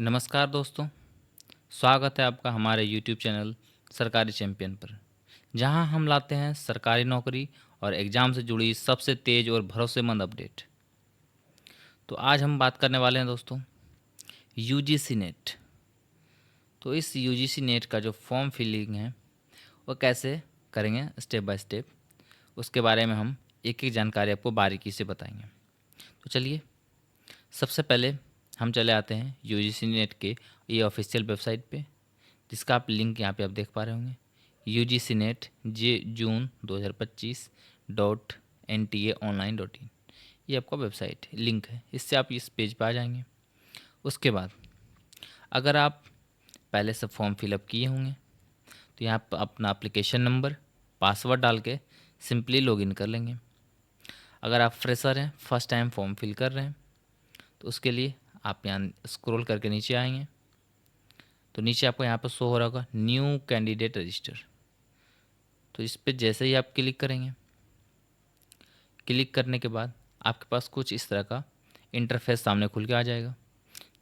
नमस्कार दोस्तों, स्वागत है आपका हमारे यूट्यूब चैनल सरकारी चैंपियन पर, जहां हम लाते हैं सरकारी नौकरी और एग्ज़ाम से जुड़ी सबसे तेज़ और भरोसेमंद अपडेट। तो आज हम बात करने वाले हैं दोस्तों यूजीसी नेट। तो इस यूजीसी नेट का जो फॉर्म फिलिंग है वो कैसे करेंगे स्टेप बाय स्टेप, उसके बारे में हम एक एक जानकारी आपको बारीकी से बताएंगे। तो चलिए सबसे पहले हम चले आते हैं यूजीसी नेट के ये ऑफिशियल वेबसाइट पे, जिसका आप लिंक यहाँ पे आप देख पा रहे होंगे UGCNet June 2025.NTA online.in। ये आपका वेबसाइट लिंक है, इससे आप इस पेज पे आ जाएंगे। उसके बाद अगर आप पहले से फॉर्म फिलअप किए होंगे तो यहाँ पर अपना एप्लीकेशन नंबर पासवर्ड डाल के सिंपली लॉगिन कर लेंगे। अगर आप फ्रेशर हैं, फर्स्ट टाइम फॉर्म फिल कर रहे हैं, तो उसके लिए आप यहाँ स्क्रॉल करके नीचे आएंगे तो नीचे आपको यहाँ पर शो हो रहा होगा न्यू कैंडिडेट रजिस्टर। तो इस पर जैसे ही आप क्लिक करेंगे, क्लिक करने के बाद आपके पास कुछ इस तरह का इंटरफेस सामने खुल के आ जाएगा,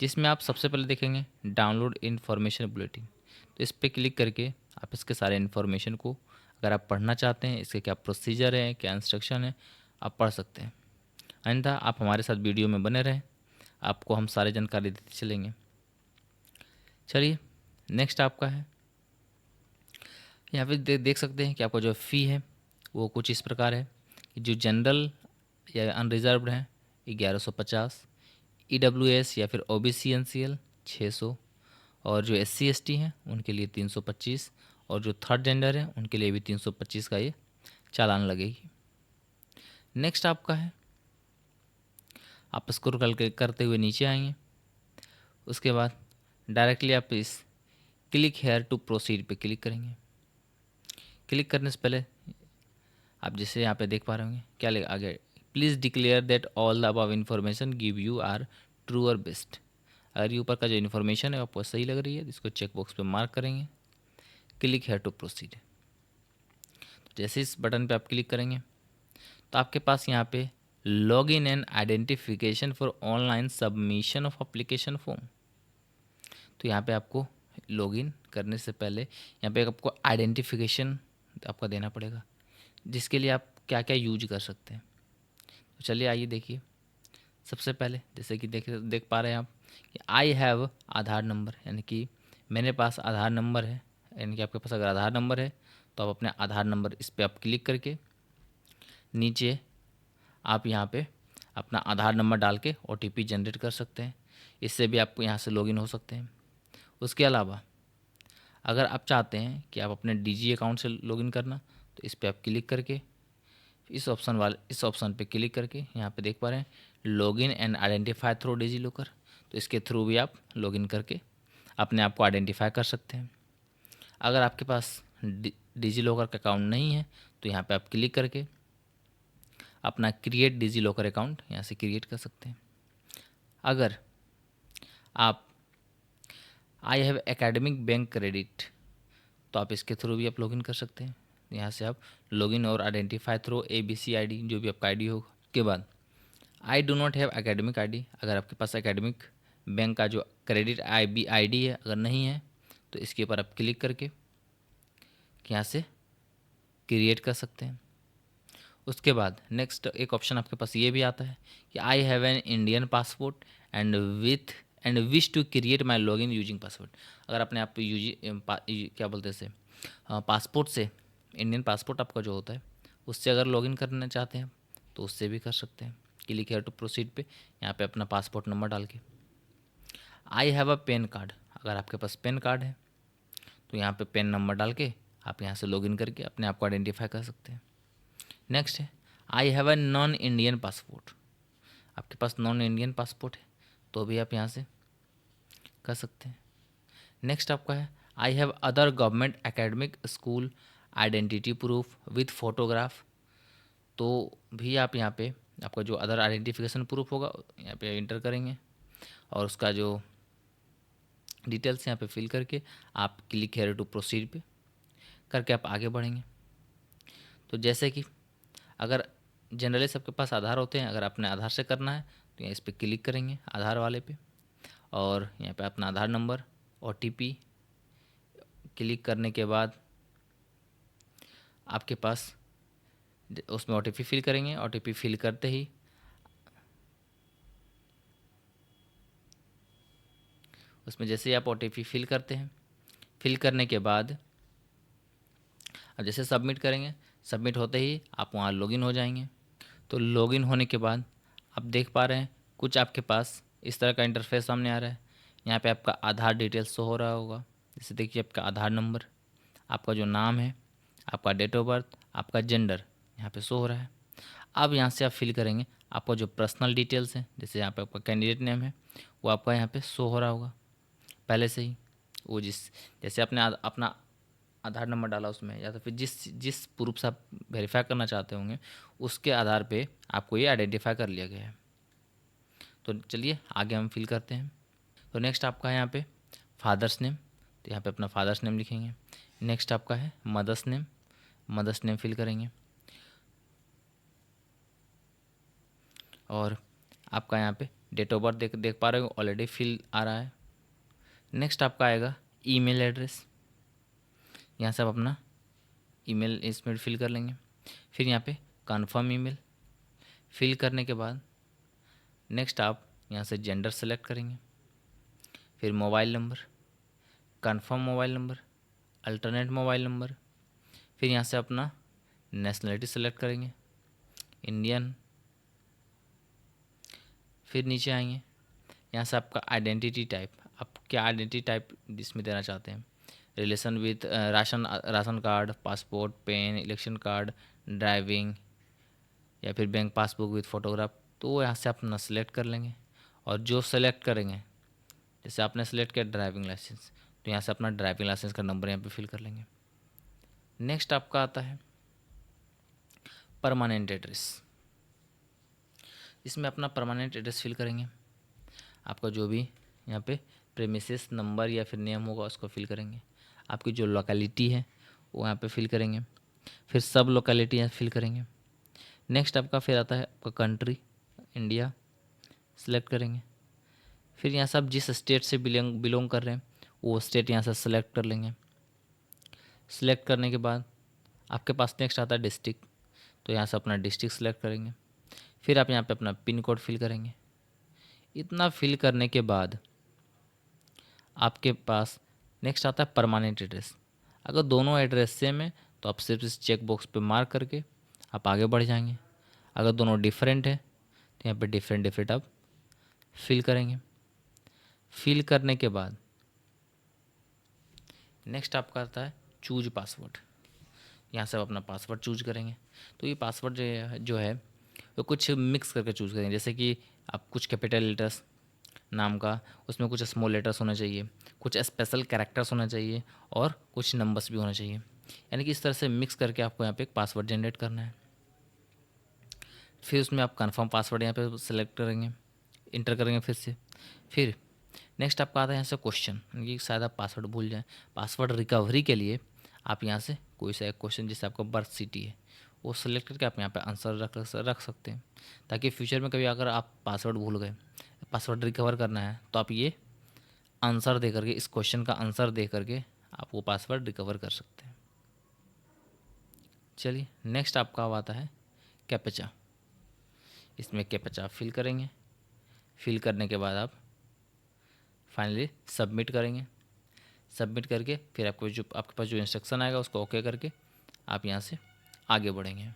जिसमें आप सबसे पहले देखेंगे डाउनलोड इन्फॉर्मेशन बुलेटिन। तो इस पर क्लिक करके आप इसके सारे इन्फॉर्मेशन को अगर आप पढ़ना चाहते हैं, इसके क्या प्रोसीजर है, क्या इंस्ट्रक्शन है, आप पढ़ सकते हैं। अन्यथा आप हमारे साथ वीडियो में बने रहें, आपको हम सारी जानकारी देते चलेंगे। चलिए नेक्स्ट आपका है, यहाँ पे देख सकते हैं कि आपका जो फ़ी है वो कुछ इस प्रकार है कि जो जनरल या अनरिजर्व्ड हैं 1150, EWS या फिर OBC NCL 600, और जो SC ST हैं उनके लिए 325, और जो थर्ड जेंडर है उनके लिए भी 325 का ये चालान लगेगी। नेक्स्ट आपका है, आप स्क्रॉल करते हुए नीचे आएंगे, उसके बाद डायरेक्टली आप इस क्लिक हेयर टू प्रोसीड पे क्लिक करेंगे। क्लिक करने से पहले आप जैसे यहाँ पे देख पा रहे होंगे क्या लिखा आगे, please declare that all the above information give you are true और बेस्ट। अगर ये ऊपर का जो इन्फॉर्मेशन है आपको सही लग रही है तो इसको चेक बॉक्स पे मार्क करेंगे, क्लिक हेयर टू प्रोसीड। तो जैसे इस बटन पे आप क्लिक करेंगे तो आपके पास यहाँ पे log in and identification for online submission of application form. तो यहाँ पे आपको लॉगिन करने से पहले यहाँ पे आपको आइडेंटिफिकेशन आपका देना पड़ेगा, जिसके लिए आप क्या क्या यूज कर सकते हैं। तो चलिए आइए देखिए। सबसे पहले जैसे कि देख पा रहे हैं आप कि आई हैव आधार नंबर, यानी कि मेरे पास आधार नंबर है। यानी कि आपके पास अगर आधार नंबर है तो आप अपने आधार नंबर इस पर आप क्लिक करके नीचे आप यहाँ पे अपना आधार नंबर डाल के OTP जनरेट कर सकते हैं। इससे भी आप यहाँ से लॉगिन हो सकते हैं। उसके अलावा अगर आप चाहते हैं कि आप अपने DG अकाउंट से लॉगिन करना, तो इस पर आप क्लिक करके इस ऑप्शन पे क्लिक करके यहाँ पे देख पा रहे हैं login and identify through DigiLocker. तो इसके थ्रू भी आप लॉगिन करके अपने आप को आइडेंटिफाई कर सकते हैं। अगर आपके पास डिजी लॉकर का अकाउंट नहीं है तो यहाँ पे आप क्लिक करके अपना क्रिएट डिजी लॉकर अकाउंट यहाँ से क्रिएट कर सकते हैं। अगर आप I have academic bank credit, तो आप इसके थ्रू भी आप लॉगिन कर सकते हैं। यहाँ से आप लॉगिन और आइडेंटिफाई थ्रू ABC ID जो भी आपका ID होगा। उसके बाद I do not have academic ID, अगर आपके पास एकेडमिक बैंक का जो क्रेडिट ID है अगर नहीं है तो इसके ऊपर आप क्लिक करके यहाँ से क्रिएट कर सकते हैं। उसके बाद नेक्स्ट एक ऑप्शन आपके पास ये भी आता है कि I have an Indian passport and wish to create my login using password. अगर अपने आप क्या बोलते हैं इसे पासपोर्ट से, इंडियन पासपोर्ट आपका जो होता है उससे अगर लॉगिन करना चाहते हैं तो उससे भी कर सकते हैं। क्लिक हेयर टू प्रोसीड पे यहाँ पे अपना पासपोर्ट नंबर डाल के I have a PAN card, अगर आपके पास पेन कार्ड है तो यहाँ पे पेन नंबर डाल के आप यहाँ से लॉगिन करके अपने आप को आइडेंटिफाई कर सकते हैं। नेक्स्ट है I have a non Indian passport, आपके पास नॉन इंडियन पासपोर्ट है तो भी आप यहाँ से कर सकते हैं। नेक्स्ट आपका है I have other government academic school identity proof with photograph, तो भी आप यहाँ पे आपका जो अदर आइडेंटिफिकेशन प्रूफ होगा यहाँ पे इंटर करेंगे और उसका जो डिटेल्स यहाँ पे फिल करके आप क्लिक हेयर टू प्रोसीड पे करके आप आगे बढ़ेंगे। तो जैसे कि अगर जनरली सबके पास आधार होते हैं, अगर आपने आधार से करना है तो यहाँ इस पर क्लिक करेंगे आधार वाले पे, और यहाँ पे अपना आधार नंबर, OTP क्लिक करने के बाद आपके पास उसमें OTP फिल करेंगे। OTP फिल करते ही उसमें जैसे ही आप OTP फिल करते हैं, फिल करने के बाद अब जैसे सबमिट करेंगे, सबमिट होते ही आप वहाँ लॉगिन हो जाएंगे। तो लॉगिन होने के बाद आप देख पा रहे हैं कुछ आपके पास इस तरह का इंटरफेस सामने आ रहा है। यहाँ पे आपका आधार डिटेल्स शो हो रहा होगा। जैसे देखिए आपका आधार नंबर, आपका जो नाम है, आपका डेट ऑफ बर्थ, आपका जेंडर यहाँ पे शो हो रहा है। अब यहाँ से आप फिल करेंगे आपका जो पर्सनल डिटेल्स है, जैसे यहाँ पे आपका कैंडिडेट नेम है वो आपका यहाँ पे शो हो रहा होगा पहले से ही। वो जैसे आपने अपना आधार नंबर डाला उसमें, या तो फिर जिस जिस प्रूफ से आप वेरीफाई करना चाहते होंगे उसके आधार पे आपको ये आइडेंटिफाई कर लिया गया है। तो चलिए आगे हम फिल करते हैं। तो नेक्स्ट आपका है यहाँ पे फादर्स नेम, तो यहाँ पे अपना फादर्स नेम लिखेंगे। नेक्स्ट आपका है mother's name, mother's name fill करेंगे। और आपका यहाँ पे डेट ऑफ बर्थ देख पा रहे हो ऑलरेडी फिल आ रहा है। नेक्स्ट आपका आएगा ईमेल एड्रेस, यहाँ से आप अपना ईमेल इसमें फिल कर लेंगे। फिर यहाँ पे कन्फर्म ईमेल फिल करने के बाद नेक्स्ट आप यहाँ से जेंडर सेलेक्ट करेंगे। फिर mobile number, confirm mobile number, alternate mobile number. फिर यहाँ से अपना नेशनलिटी सेलेक्ट करेंगे, इंडियन। फिर नीचे आएंगे, यहाँ से आपका आइडेंटिटी टाइप, आप क्या आइडेंटिटी टाइप इसमें देना चाहते हैं। Relation with ration card, passport, PAN, election card, driving, या फिर बैंक पासबुक विथ फोटोग्राफ। तो वो यहाँ से अपना सेलेक्ट कर लेंगे। और जो सेलेक्ट करेंगे, जैसे आपने सेलेक्ट किया ड्राइविंग लाइसेंस, तो यहाँ से अपना ड्राइविंग लाइसेंस का नंबर यहाँ पे फिल कर लेंगे। नेक्स्ट आपका आता है परमानेंट एड्रेस, इसमें अपना परमानेंट एड्रेस फिल करेंगे। आपका जो भी यहाँ पे प्रेमिसेस नंबर या फिर नेम होगा उसको फिल करेंगे। आपकी जो लोकेलिटी है वो यहाँ पे फिल करेंगे। फिर सब लोकेलिटी यहाँ फिल करेंगे। नेक्स्ट आपका फिर आता है आपका कंट्री, इंडिया सेलेक्ट करेंगे। फिर यहाँ से आप जिस स्टेट से बिलोंग कर रहे हैं वो स्टेट यहाँ से सेलेक्ट कर लेंगे। सेलेक्ट करने के बाद आपके पास नेक्स्ट आता है डिस्ट्रिक्ट, तो यहाँ से अपना डिस्ट्रिक्ट सेलेक्ट करेंगे। फिर आप यहाँ पे अपना पिन कोड फिल करेंगे। इतना फिल करने के बाद आपके पास नेक्स्ट आता है परमानेंट एड्रेस। अगर दोनों एड्रेस सेम है तो आप सिर्फ इस चेक बॉक्स पे मार्क करके आप आगे बढ़ जाएंगे। अगर दोनों डिफरेंट है तो यहाँ पे डिफरेंट आप फिल करेंगे। फिल करने के बाद नेक्स्ट आपका आता है चूज पासवर्ड, यहाँ से आप अपना पासवर्ड चूज करेंगे। तो ये पासवर्ड जो है वो कुछ मिक्स करके चूज़ करेंगे। जैसे कि आप कुछ कैपिटल लेटर्स नाम का, उसमें कुछ स्मॉल लेटर्स होना चाहिए, कुछ स्पेशल कैरेक्टर्स होना चाहिए और कुछ नंबर्स भी होना चाहिए। यानी कि इस तरह से मिक्स करके आपको यहाँ पे एक पासवर्ड जनरेट करना है। फिर उसमें आप कंफर्म पासवर्ड यहाँ पे सेलेक्ट करेंगे, इंटर करेंगे फिर से। फिर नेक्स्ट आपका आता है यहाँ से क्वेश्चन, यानी कि शायद आप पासवर्ड भूल जाएं। पासवर्ड रिकवरी के लिए आप यहाँ से कोई सा एक क्वेश्चन, जैसे आपका बर्थ सिटी है वो सेलेक्ट करके आप यहाँ पे आंसर रख सकते हैं, ताकि फ्यूचर में कभी अगर आप पासवर्ड भूल गए, पासवर्ड रिकवर करना है, तो आप ये आंसर दे करके, इस क्वेश्चन का आंसर दे करके आप वो पासवर्ड रिकवर कर सकते हैं। चलिए नेक्स्ट आपका अब आता है कैप्चा। इसमें कैप्चा आप फिल करेंगे। फिल करने के बाद आप फाइनली सबमिट करेंगे। सबमिट करके फिर आपके पास जो इंस्ट्रक्शन आएगा उसको ओके करके आप यहाँ से आगे बढ़ेंगे।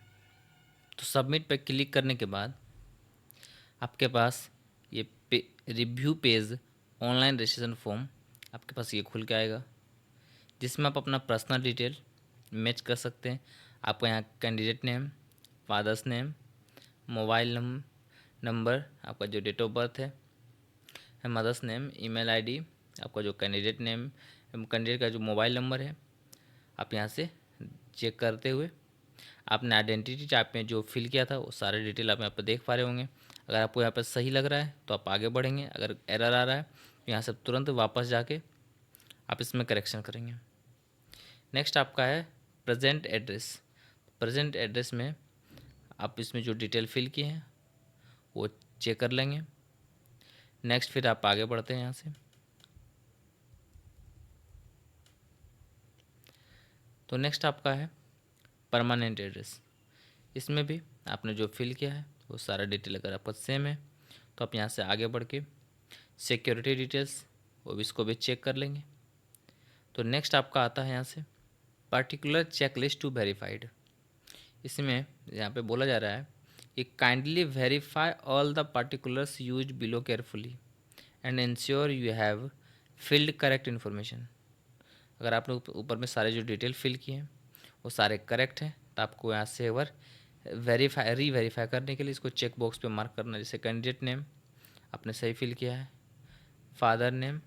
तो सबमिट पे क्लिक करने के बाद आपके पास ये review page online registration form आपके पास ये खुल के आएगा, जिसमें आप अपना पर्सनल डिटेल मैच कर सकते हैं। आपका यहाँ candidate name, father's name, mobile number, आपका जो डेट ऑफ बर्थ है, मदर्स नेम, ईमेल आईडी, आपका जो कैंडिडेट नेम, कैंडिडेट का जो मोबाइल नंबर है, आप यहाँ से चेक करते हुए आपने आइडेंटिटी टाइप में जो फिल किया था वो सारे डिटेल आप यहाँ पर देख पा रहे होंगे। अगर आपको यहाँ पर सही लग रहा है तो आप आगे बढ़ेंगे, अगर एरर आ रहा है तो यहाँ से तुरंत वापस जाके आप इसमें करेक्शन करेंगे। नेक्स्ट आपका है प्रेजेंट एड्रेस। प्रेजेंट एड्रेस में आप इसमें जो डिटेल फिल किए हैं वो चेक कर लेंगे। नेक्स्ट फिर आप आगे बढ़ते हैं यहाँ से। तो नेक्स्ट आपका है परमानेंट एड्रेस। इसमें भी आपने जो फिल किया है वो सारा डिटेल अगर आपका सेम है तो आप यहाँ से आगे बढ़ के सिक्योरिटी डिटेल्स वो भी इसको भी चेक कर लेंगे। तो नेक्स्ट आपका आता है यहाँ से पर्टिकुलर चेकलिस्ट टू वेरीफाइड। इसमें यहाँ पे बोला जा रहा है कि kindly verify all the particulars use below carefully and ensure you have filled correct information. अगर आपने ऊपर में सारे जो डिटेल फिल किए हैं वो सारे करेक्ट हैं तो आपको यहाँ से एक बार वेरीफाई करने के लिए इसको चेक बॉक्स पे मार्क करना है। जैसे कैंडिडेट नेम आपने सही फिल किया है, father name,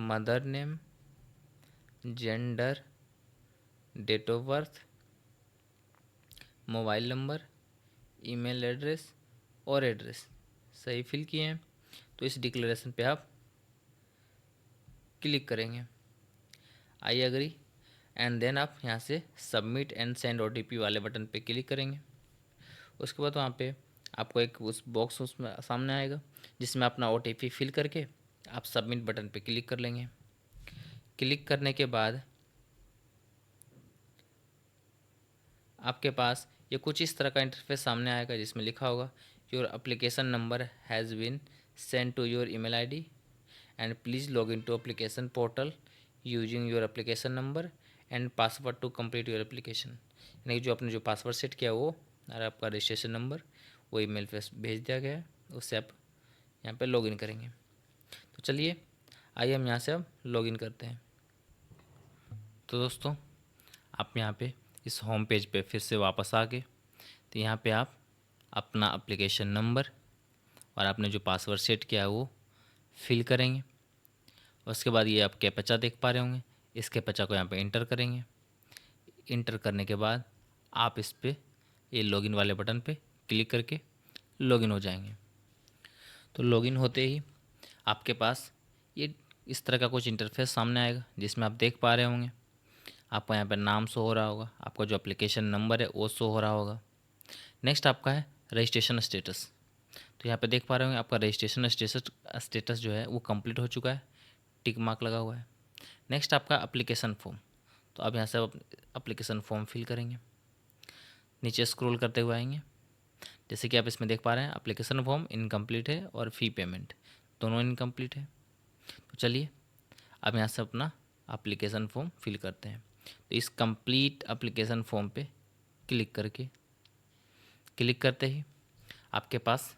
mother name, gender, date of birth, mobile number, email address और एड्रेस सही फिल किए हैं तो इस डिक्लेरेशन पे आप क्लिक करेंगे, आई एग्री, एंड देन आप यहाँ से सबमिट एंड सेंड OTP वाले बटन पे क्लिक करेंगे। उसके बाद वहाँ पे आपको एक उस बॉक्स उसमें सामने आएगा जिसमें अपना OTP फिल करके आप सबमिट बटन पे क्लिक कर लेंगे। क्लिक करने के बाद आपके पास ये कुछ इस तरह का इंटरफेस सामने आएगा जिसमें लिखा होगा your application number has been send to your email ID and please log in to application portal using your application number and password to complete your application. यानी जो आपने जो पासवर्ड सेट किया वो और आपका रजिस्ट्रेशन नंबर वो email पे भेज दिया गया है, उससे आप यहाँ पे लॉगिन करेंगे। तो चलिए आइए हम यहाँ से अब लॉगिन करते हैं। तो दोस्तों आप यहाँ पे इस होम पेज पे फिर से वापस आ गए तो यहाँ पे आप अपना एप्लीकेशन नंबर और आपने जो पासवर्ड सेट किया है वो फिल करेंगे। उसके बाद ये आप कैप्चा देख पा रहे होंगे, इस कैप्चा को यहाँ पे इंटर करेंगे। इंटर करने के बाद आप इस पे ये लॉगिन वाले बटन पे क्लिक करके लॉगिन हो जाएंगे। तो लॉगिन होते ही आपके पास ये इस तरह का कुछ इंटरफेस सामने आएगा जिसमें आप देख पा रहे होंगे आपको यहाँ पर नाम शो हो रहा होगा, आपका जो एप्लीकेशन नंबर है वो शो हो रहा होगा। नेक्स्ट आपका है रजिस्ट्रेशन स्टेटस। तो यहाँ पे देख पा रहे होंगे आपका रजिस्ट्रेशन स्टेटस जो है वो कंप्लीट हो चुका है, टिक मार्क लगा हुआ है। नेक्स्ट आपका एप्लीकेशन फॉर्म। तो अब यहाँ से एप्लीकेशन फॉर्म फिल करेंगे, नीचे स्क्रॉल करते हुए आएंगे। जैसे कि आप इसमें देख पा रहे हैं एप्लीकेशन फॉर्म इनकम्प्लीट है और फ़ी पेमेंट दोनों इनकम्प्लीट है। तो चलिए अब यहाँ से अपना एप्लीकेशन फॉर्म फिल करते हैं। तो इस कंप्लीट एप्लीकेशन फॉर्म पे क्लिक करते ही आपके पास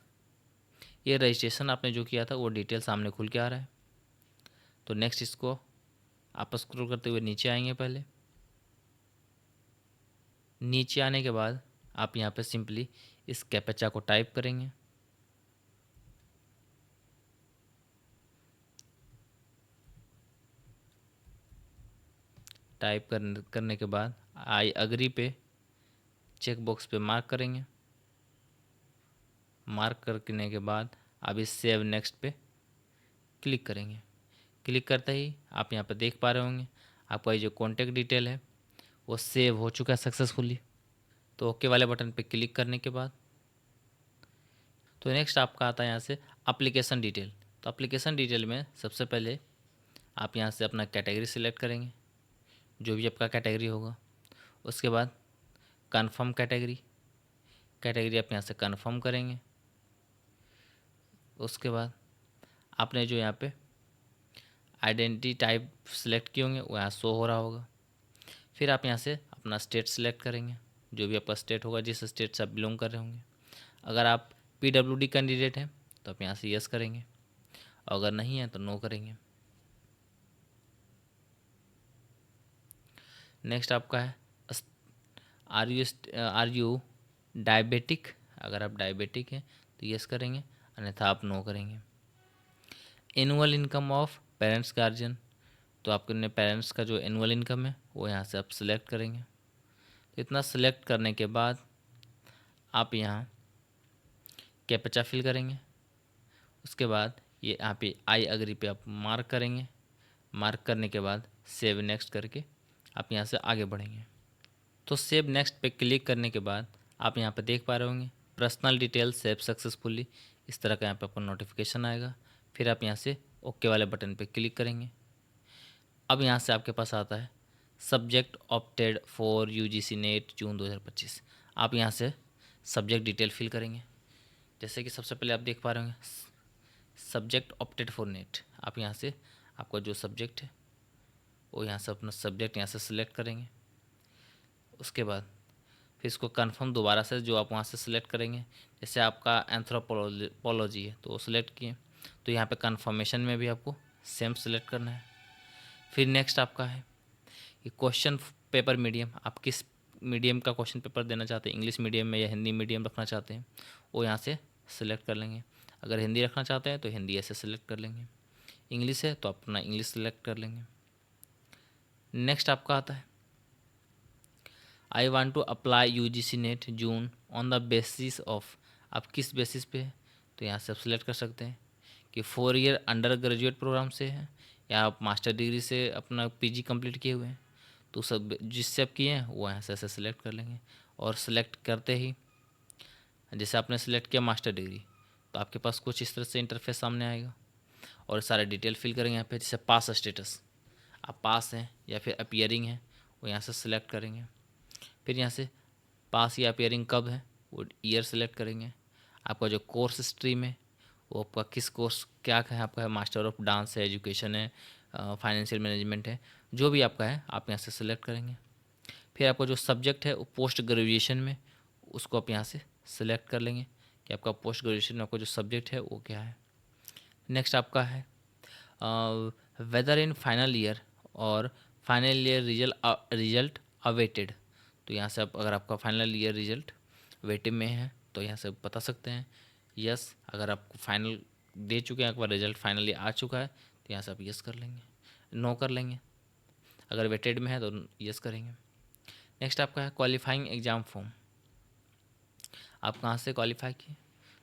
ये रजिस्ट्रेशन आपने जो किया था वो डिटेल सामने खुल के आ रहा है। तो नेक्स्ट इसको आप स्क्रॉल करते हुए नीचे आएंगे। पहले नीचे आने के बाद आप यहाँ पे सिंपली इस कैप्चा को टाइप करेंगे। टाइप करने के बाद आई अग्री पे चेक बॉक्स पे मार्क करेंगे। मार्क करने के बाद आप इस सेव नेक्स्ट पे क्लिक करेंगे। क्लिक करते ही आप यहाँ पे देख पा रहे होंगे आपका ये जो कॉन्टैक्ट डिटेल है वो सेव हो चुका है सक्सेसफुली। तो ओके वाले बटन पे क्लिक करने के बाद तो नेक्स्ट आपका आता है यहाँ से एप्लीकेशन डिटेल। तो एप्लीकेशन डिटेल में सबसे पहले आप यहाँ से अपना कैटेगरी सिलेक्ट करेंगे, जो भी आपका कैटेगरी होगा। उसके बाद कन्फर्म कैटेगरी आप यहाँ से कन्फर्म करेंगे। उसके बाद आपने जो यहाँ पे आइडेंटिटी टाइप सिलेक्ट किए होंगे वो यहाँ शो हो रहा होगा। फिर आप यहाँ से अपना स्टेट सिलेक्ट करेंगे, जो भी आपका स्टेट होगा जिस स्टेट से आप बिलोंग कर रहे होंगे। अगर आप PWD कैंडिडेट हैं तो आप यहाँ से यस करेंगे और अगर नहीं है तो नो करेंगे। नेक्स्ट आपका है आर यू डायबिटिक। अगर आप डायबिटिक हैं तो यस करेंगे, अन्यथा आप नो करेंगे। Annual income of parents guardian. तो आपके पेरेंट्स का जो एनुअल इनकम है वो यहाँ से आप सिलेक्ट करेंगे। तो इतना सिलेक्ट करने के बाद आप यहाँ कैप्चा फिल करेंगे। उसके बाद ये यहाँ पे आई अग्री पे आप मार्क करेंगे। मार्क करने के बाद सेव नेक्स्ट करके आप यहाँ से आगे बढ़ेंगे। तो सेव नेक्स्ट पे क्लिक करने के बाद आप यहाँ पे देख पा रहे होंगे पर्सनल डिटेल सेव सक्सेसफुली। इस तरह का यहाँ पे आपको नोटिफिकेशन आएगा। फिर आप यहाँ से ओके वाले बटन पे क्लिक करेंगे। अब यहाँ से आपके पास आता है subject opted for UGC NET June 2025। आप यहाँ से सब्जेक्ट डिटेल फिल करेंगे। जैसे कि सबसे पहले आप देख पा रहे होंगे सब्जेक्ट ऑप्टेड फॉर नेट। आप यहाँ से आपका जो सब्जेक्ट है वो यहाँ से अपना सब्जेक्ट यहाँ से सिलेक्ट करेंगे। उसके बाद फिर इसको कंफर्म दोबारा से जो आप वहाँ से सिलेक्ट करेंगे। जैसे आपका एंथ्रोपोलॉजी है तो वो सिलेक्ट किए, तो यहाँ पे कंफर्मेशन में भी आपको सेम सिलेक्ट करना है। फिर नेक्स्ट आपका है कि क्वेश्चन पेपर मीडियम, आप किस मीडियम का क्वेश्चन पेपर देना चाहते हैं, इंग्लिश मीडियम में या हिंदी मीडियम रखना चाहते हैं, वो यहाँ से सिलेक्ट कर लेंगे। अगर हिंदी रखना चाहते हैं तो हिंदी ऐसे सिलेक्ट कर लेंगे, इंग्लिश है तो अपना इंग्लिश सिलेक्ट कर लेंगे। नेक्स्ट आपका आता है I want to apply UGC NET June on the basis of, आप किस बेसिस पे है, तो यहाँ से आप सिलेक्ट कर सकते हैं कि 4 ईयर अंडर ग्रेजुएट प्रोग्राम से है या आप मास्टर डिग्री से अपना पीजी कंप्लीट किए हुए हैं। तो सब जिससे आप किए हैं वो यहाँ से ऐसे सिलेक्ट कर लेंगे। और सिलेक्ट करते ही जैसे आपने सिलेक्ट किया मास्टर डिग्री, तो आपके पास कुछ इस तरह से इंटरफेस सामने आएगा और सारे डिटेल फिल करेंगे यहाँ पे। जैसे पास स्टेटस, आप पास हैं या फिर अपीयरिंग है, वो यहाँ से सिलेक्ट करेंगे। फिर यहाँ से पास या अपीयरिंग कब है वो ईयर सेलेक्ट करेंगे। आपका जो कोर्स स्ट्रीम है वो आपका किस कोर्स क्या है, आपका है मास्टर ऑफ डांस है, एजुकेशन है, फाइनेंशियल मैनेजमेंट है, जो भी आपका है आप यहाँ से सिलेक्ट करेंगे। फिर आपका जो सब्जेक्ट है वो पोस्ट ग्रेजुएशन में, उसको आप यहाँ से सिलेक्ट कर लेंगे कि आपका पोस्ट ग्रेजुएशन में आपका जो सब्जेक्ट है वो क्या है। नेक्स्ट आपका है वेदर इन फाइनल ईयर और फाइनल ईयर रिजल्ट अवेटेड। तो यहाँ से आप अगर आपका फाइनल ईयर रिजल्ट वेटिंग में है तो यहाँ से बता सकते हैं यस। अगर आपको फाइनल दे चुके हैं, आपका रिजल्ट फाइनली आ चुका है तो यहाँ से आप यस कर लेंगे, नो कर लेंगे। अगर वेटेड में है तो यस करेंगे। नेक्स्ट आपका है क्वालिफाइंग एग्ज़ाम फॉर्म, आप कहाँ से क्वालिफाई किए,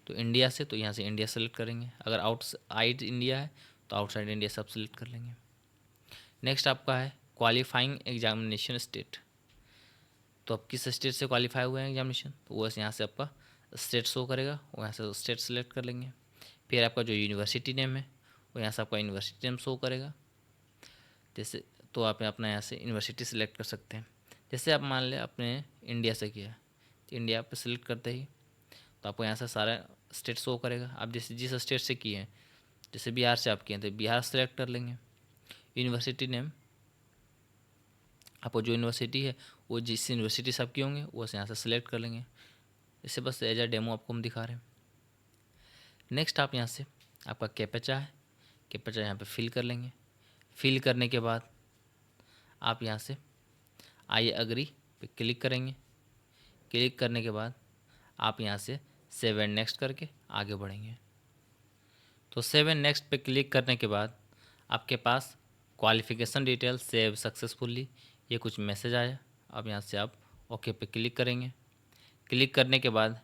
तो इंडिया से, तो यहाँ से इंडिया सेलेक्ट करेंगे। अगर आउटसाइड इंडिया है तो आउटसाइड इंडिया सब सेलेक्ट कर लेंगे। नेक्स्ट आपका है क्वालिफाइंग एग्जामिनेशन स्टेट, तो आप किस स्टेट से क्वालिफाई हुए हैं एग्जामिनेशन, तो वो यहाँ से आपका स्टेट शो करेगा, वो यहाँ से स्टेट सेलेक्ट कर लेंगे। फिर आपका जो यूनिवर्सिटी नेम है वो यहाँ से आपका यूनिवर्सिटी नेम शो करेगा। जैसे तो आप अपना यहाँ से यूनिवर्सिटी सेलेक्ट कर सकते हैं। जैसे आप मान लें आपने इंडिया से किया तो इंडिया पे सेलेक्ट करते ही तो आपको यहाँ से सारा स्टेट शो करेगा। आप जैसे जिस स्टेट से किए हैं, जैसे बिहार से आप किए हैं तो बिहार सेलेक्ट कर लेंगे। यूनिवर्सिटी नेम, आपको जो यूनिवर्सिटी है वो जिस यूनिवर्सिटी से आप किए होंगे वो यहाँ से सिलेक्ट कर लेंगे। इससे बस एज अ डेमो आपको हम दिखा रहे हैं। नेक्स्ट आप यहाँ से आपका कैप्चा है, कैप्चा यहाँ पे फिल कर लेंगे। फिल करने के बाद आप यहाँ से आई अग्री पे क्लिक करेंगे। क्लिक करने के बाद आप यहाँ से सेव एंड नेक्स्ट करके आगे बढ़ेंगे। तो सेव एंड नेक्स्ट पे क्लिक करने के बाद आपके पास क्वालिफ़िकेशन डिटेल सेव सक्सेसफुली ये कुछ मैसेज आया। अब यहाँ से आप ओके पे क्लिक करेंगे। क्लिक करने के बाद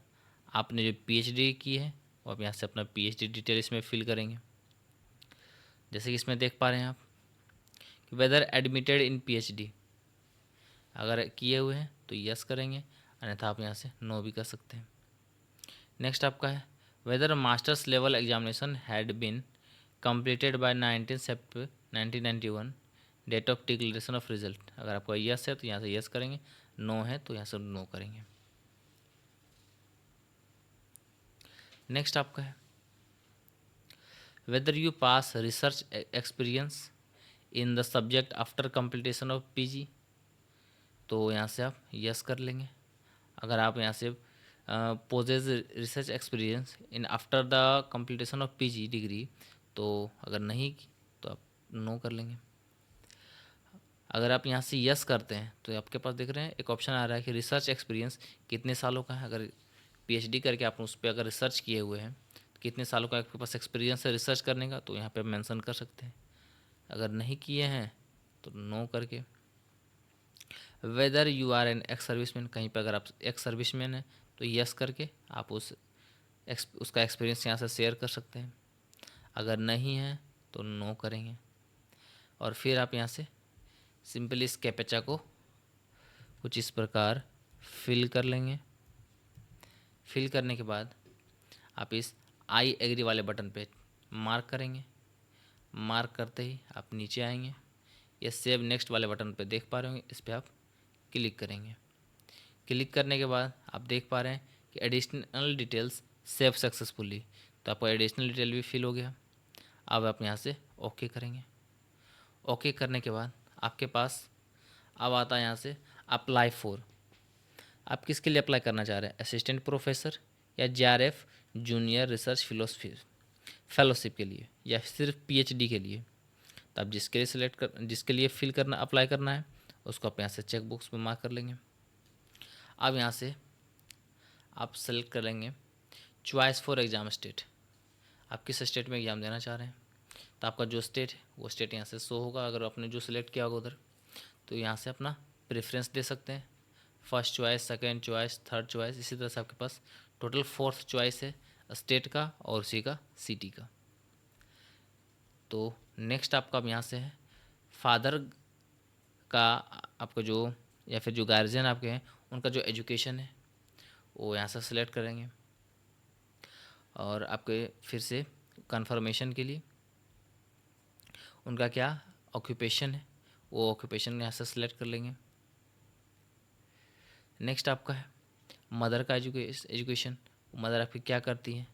आपने जो पीएचडी की है वो आप यहाँ से अपना पीएचडी डिटेल इसमें फिल करेंगे। जैसे कि इसमें देख पा रहे हैं आप कि वेदर एडमिटेड इन पीएचडी, अगर किए हुए हैं तो यस करेंगे, अन्यथा आप यहाँ से नो भी कर सकते हैं। नेक्स्ट आपका है whether masters level examination had been completed by 19 September 1991 date of declaration of result. अगर आपका यस है तो यहाँ से यस करेंगे, नो है तो यहाँ से नो करेंगे। नेक्स्ट आपका है whether you pass research experience in the subject after completion of PG, तो यहाँ से आप यस कर लेंगे। अगर आप यहाँ से possesses research experience in after the completion of PG degree, तो अगर नहीं की तो आप नो कर लेंगे। अगर आप यहाँ से यस करते हैं तो आपके पास देख रहे हैं एक ऑप्शन आ रहा है कि रिसर्च एक्सपीरियंस कितने सालों का है। अगर पीएचडी करके आप उस पर अगर रिसर्च किए हुए हैं तो कितने सालों का आपके पास एक्सपीरियंस है रिसर्च करने का, तो यहाँ पे मेंशन कर सकते हैं। अगर नहीं किए हैं तो नो करके whether you are an ex serviceman, कहीं पर अगर आप एक्स सर्विसमैन हैं तो यस करके आप उसका एक्सपीरियंस यहाँ से शेयर कर सकते हैं। अगर नहीं है तो नो करेंगे और फिर आप यहाँ से सिंपली इस कैप्चा को कुछ इस प्रकार फिल कर लेंगे। फिल करने के बाद आप इस आई एग्री वाले बटन पे मार्क करेंगे। मार्क करते ही आप नीचे आएंगे, ये सेव नेक्स्ट वाले बटन पे देख पा रहे होंगे, इस पर आप क्लिक करेंगे। क्लिक करने के बाद आप देख पा रहे हैं कि एडिशनल डिटेल्स सेव सक्सेसफुली, तो आपका एडिशनल डिटेल भी फिल हो गया। अब आप यहाँ से ओके करेंगे। ओके करने के बाद आपके पास अब आता है यहाँ से अप्लाई फॉर। आप किसके लिए अप्लाई करना चाह रहे हैं, असिस्टेंट प्रोफेसर या JRF जूनियर रिसर्च फेलोशिप के लिए, या सिर्फ PhD के लिए। तो आप जिसके लिए फिल करना अप्लाई करना है उसको आप यहाँ से चेक बॉक्स में मार्क कर लेंगे। अब यहाँ से आप सेलेक्ट कर लेंगे चॉइस फॉर एग्ज़ाम स्टेट, आप किस स्टेट में एग्ज़ाम देना चाह रहे हैं। तो आपका जो स्टेट है वो स्टेट यहाँ से शो होगा, अगर आपने जो सिलेक्ट किया होगा उधर। तो यहाँ से अपना प्रेफरेंस दे सकते हैं, first choice, second choice, third choice, इसी तरह से आपके पास टोटल 4th चॉइस है स्टेट का और उसी का सिटी का। तो नेक्स्ट आपका अब यहाँ से है फादर का, आपका जो या फिर जो गार्जियन आपके हैं उनका जो एजुकेशन है वो यहाँ से सिलेक्ट करेंगे। और आपके फिर से कंफर्मेशन के लिए उनका क्या ऑक्यूपेशन है वो ऑक्यूपेशन यहाँ से सिलेक्ट कर लेंगे। नेक्स्ट आपका है मदर का एजुकेशन, मदर आपकी क्या करती है,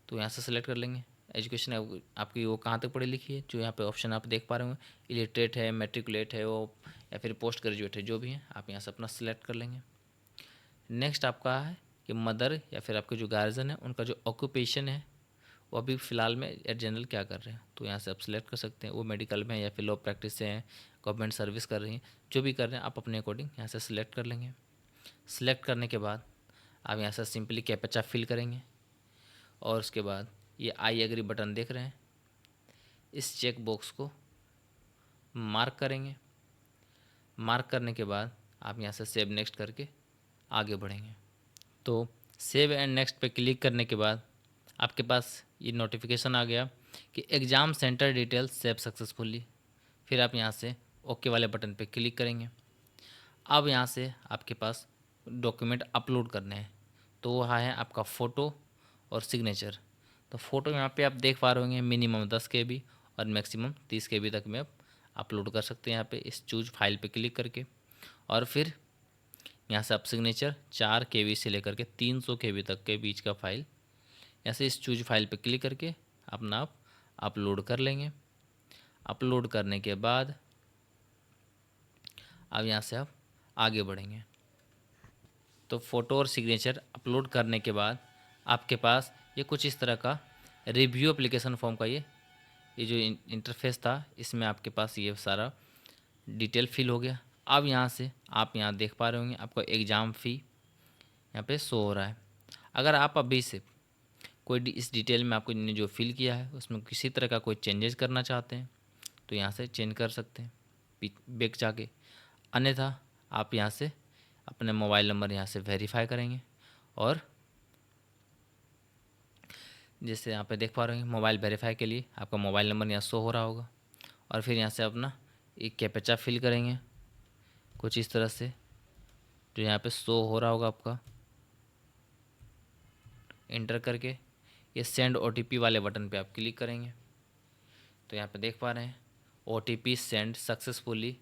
तो यहाँ से सिलेक्ट कर लेंगे। एजुकेशन आपकी वो कहाँ तक पढ़ी लिखी है, जो यहाँ पे ऑप्शन आप देख पा रहे होंगे, इलिटरेट है, मैट्रिकुलेट है वो, या फिर पोस्ट ग्रेजुएट है, जो भी है आप यहाँ से अपना सिलेक्ट कर लेंगे। नेक्स्ट आपका है कि मदर या फिर आपके जो गार्जियन है उनका जो ऑक्यूपेशन है वो अभी फ़िलहाल में एट जनरल क्या कर रहे हैं, तो यहाँ से आप सिलेक्ट कर सकते हैं। वो मेडिकल में या फिर लॉ प्रैक्टिस से हैं, गवर्नमेंट सर्विस कर रही हैं, जो भी कर रहे हैं आप अपने अकॉर्डिंग यहाँ से सिलेक्ट कर लेंगे। सिलेक्ट करने के बाद आप यहाँ से सिंपली कैप्चा फिल करेंगे और उसके बाद ये आई एग्री बटन देख रहे हैं, इस चेक बॉक्स को मार्क करेंगे। मार्क करने के बाद आप यहाँ से सेव नेक्स्ट करके आगे बढ़ेंगे। तो सेव एंड नेक्स्ट पे क्लिक करने के बाद आपके पास ये नोटिफिकेशन आ गया कि exam centre details save successfully. फिर आप यहाँ से ओके वाले बटन पे क्लिक करेंगे। अब यहाँ से आपके पास डॉक्यूमेंट अपलोड करने हैं, तो वो है आपका फ़ोटो और सिग्नेचर। तो फ़ोटो यहाँ पे आप देख पा रहे होंगे मिनिमम 10 KB और मैक्सिमम 30 KB तक में आप अपलोड कर सकते हैं यहाँ पे इस चूज फाइल पे क्लिक करके। और फिर यहाँ से आप सिग्नेचर 4 KB से लेकर के 300 KB तक के बीच का फाइल यहाँ से इस चूज फाइल पे क्लिक करके अपना आप अपलोड कर लेंगे। अपलोड करने के बाद अब यहाँ से आप आगे बढ़ेंगे। तो फ़ोटो और सिग्नेचर अपलोड करने के बाद आपके पास ये कुछ इस तरह का रिव्यू एप्लीकेशन फॉर्म का ये जो इंटरफेस था, इसमें आपके पास ये सारा डिटेल फिल हो गया। अब यहाँ से आप यहाँ देख पा रहे होंगे आपका एग्ज़ाम फ़ी यहाँ पे शो हो रहा है। अगर आप अभी से कोई इस डिटेल में आपको जो फिल किया है उसमें किसी तरह का कोई चेंजेस करना चाहते हैं तो यहाँ से चेंज कर सकते हैं बैक जाके। अन्यथा आप यहाँ से अपने मोबाइल नंबर यहाँ से वेरीफाई करेंगे और जैसे यहाँ पे देख पा रहे हैं मोबाइल वेरीफाई के लिए आपका मोबाइल नंबर यहाँ शो हो रहा होगा और फिर यहाँ से अपना एक कैप्चा फिल करेंगे कुछ इस तरह से जो यहाँ पे शो हो रहा होगा आपका। एंटर करके ये सेंड OTP वाले बटन पे आप क्लिक करेंगे तो यहाँ पे देख पा रहे हैं OTP send successfully,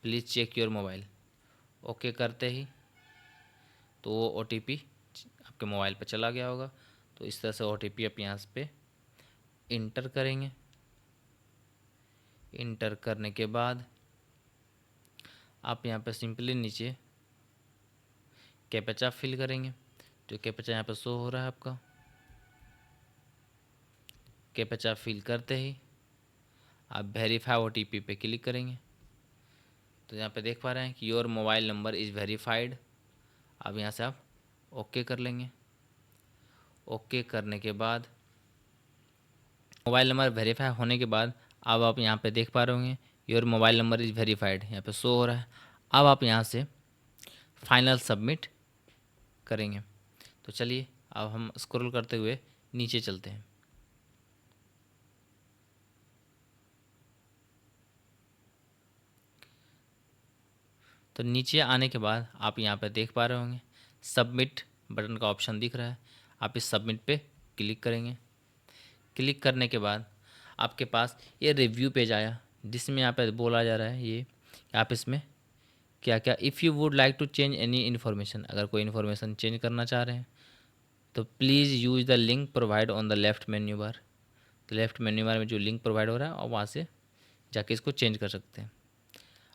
please check your mobile. Okay करते ही तो वो OTP आपके मोबाइल पे चला गया होगा। तो इस तरह से OTP आप यहाँ पे इंटर करेंगे। इंटर करने के बाद आप यहाँ पे सिंपली नीचे कैप्चा फिल करेंगे, जो कैप्चा यहाँ पे शो हो रहा है आपका। कैप्चा फिल करते ही आप वेरीफाई OTP पे क्लिक करेंगे तो यहाँ पे देख पा रहे हैं कि your mobile number is verified. अब यहाँ से आप ओके कर लेंगे। ओके करने के बाद मोबाइल नंबर वेरीफाई होने के बाद अब आप यहाँ पे देख पा रहे होंगे your mobile number is verified, यहाँ पे शो हो रहा है। अब आप यहाँ से फाइनल सबमिट करेंगे। तो चलिए अब हम स्क्रॉल करते हुए नीचे चलते हैं। तो नीचे आने के बाद आप यहाँ पे देख पा रहे होंगे सबमिट बटन का ऑप्शन दिख रहा है। आप इस सबमिट पे क्लिक करेंगे। क्लिक करने के बाद आपके पास ये रिव्यू पेज आया, जिसमें यहाँ पे बोला जा रहा है ये कि आप इसमें क्या क्या, if you would like to change any information, अगर कोई इन्फॉर्मेशन चेंज करना चाह रहे हैं तो please use the link provide on the left menu bar. तो लेफ्ट मेन्यू बार में जो लिंक प्रोवाइड हो रहा है और वहाँ से जाके इसको चेंज कर सकते हैं।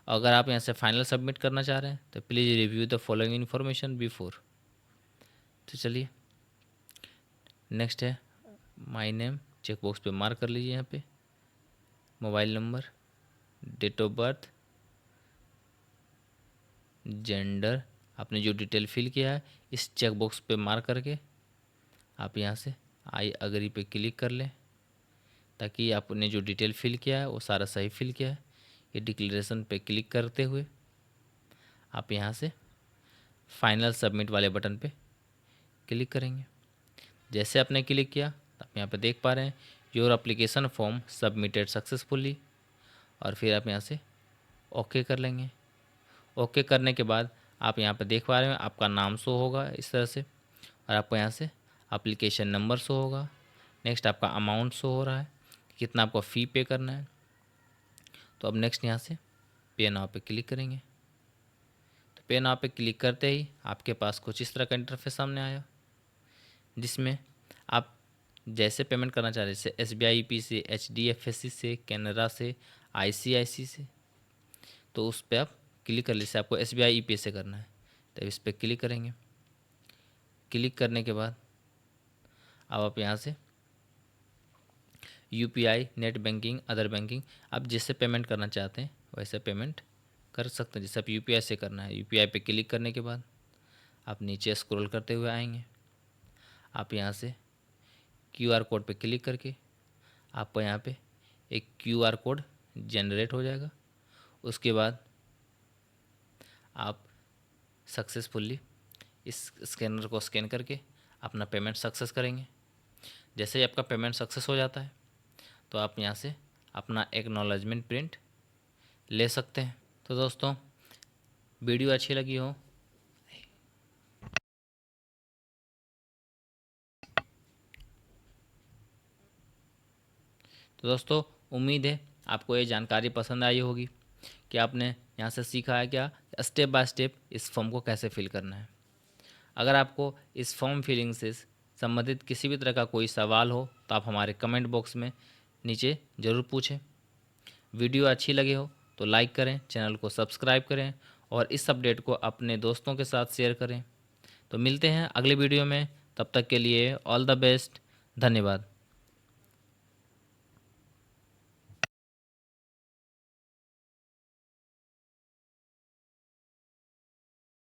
अगर आप यहाँ से फाइनल सबमिट करना चाह रहे हैं तो please review the following information before. तो चलिए नेक्स्ट है माय नेम, चेक बॉक्स पे मार्क कर लीजिए। यहाँ पे mobile number, date of birth, gender, आपने जो डिटेल फिल किया है इस चेक बॉक्स पे मार्क करके आप यहाँ से आई अग्री पे क्लिक कर लें, ताकि आपने जो डिटेल फिल किया है वो सारा सही फिल किया है। ये डिक्लेरेशन पे क्लिक करते हुए आप यहाँ से फाइनल सबमिट वाले बटन पे क्लिक करेंगे। जैसे आपने क्लिक किया आप यहाँ पे देख पा रहे हैं your application form submitted successfully, और फिर आप यहाँ से ओके कर लेंगे। ओके करने के बाद आप यहाँ पे देख पा रहे हैं आपका नाम शो होगा इस तरह से, और आपको यहाँ से एप्लीकेशन नंबर शो होगा। नेक्स्ट आपका अमाउंट शो हो रहा है, कितना आपको फ़ी पे करना है। तो अब नेक्स्ट यहाँ से पे नाउ पे क्लिक करेंगे। तो पे नाउ पे क्लिक करते ही आपके पास कुछ इस तरह का इंटरफेस सामने आया, जिसमें आप जैसे पेमेंट करना चाह रहे हैं, जैसे SBI EP से, HDFC से, कैनरा से, ICICI से, तो उस पर आप क्लिक कर लीजिए। जैसे आपको SBI EP से करना है तो इस पर क्लिक करेंगे। क्लिक करने के बाद अब आप यहाँ से UPI, net banking, other banking, आप जिससे पेमेंट करना चाहते हैं वैसे पेमेंट कर सकते हैं। जैसे आप UPI से करना है, UPI पे क्लिक करने के बाद आप नीचे स्क्रॉल करते हुए आएंगे। आप यहाँ से QR कोड पे क्लिक करके आपको यहाँ पे एक QR कोड जनरेट हो जाएगा। उसके बाद आप सक्सेसफुली इस स्कैनर को स्कैन करके अपना पेमेंट सक्सेस करेंगे। जैसे ही आपका पेमेंट सक्सेस हो जाता है तो आप यहाँ से अपना एक्नॉलेजमेंट प्रिंट ले सकते हैं। तो दोस्तों वीडियो अच्छी लगी हो तो दोस्तों उम्मीद है आपको ये जानकारी पसंद आई होगी कि आपने यहाँ से सीखा है क्या स्टेप बाय स्टेप इस फॉर्म को कैसे फिल करना है। अगर आपको इस फॉर्म फिलिंग से संबंधित किसी भी तरह का कोई सवाल हो तो आप हमारे कमेंट बॉक्स में नीचे ज़रूर पूछें। वीडियो अच्छी लगी हो तो लाइक करें, चैनल को सब्सक्राइब करें और इस अपडेट को अपने दोस्तों के साथ शेयर करें। तो मिलते हैं अगले वीडियो में, तब तक के लिए ऑल द बेस्ट, धन्यवाद।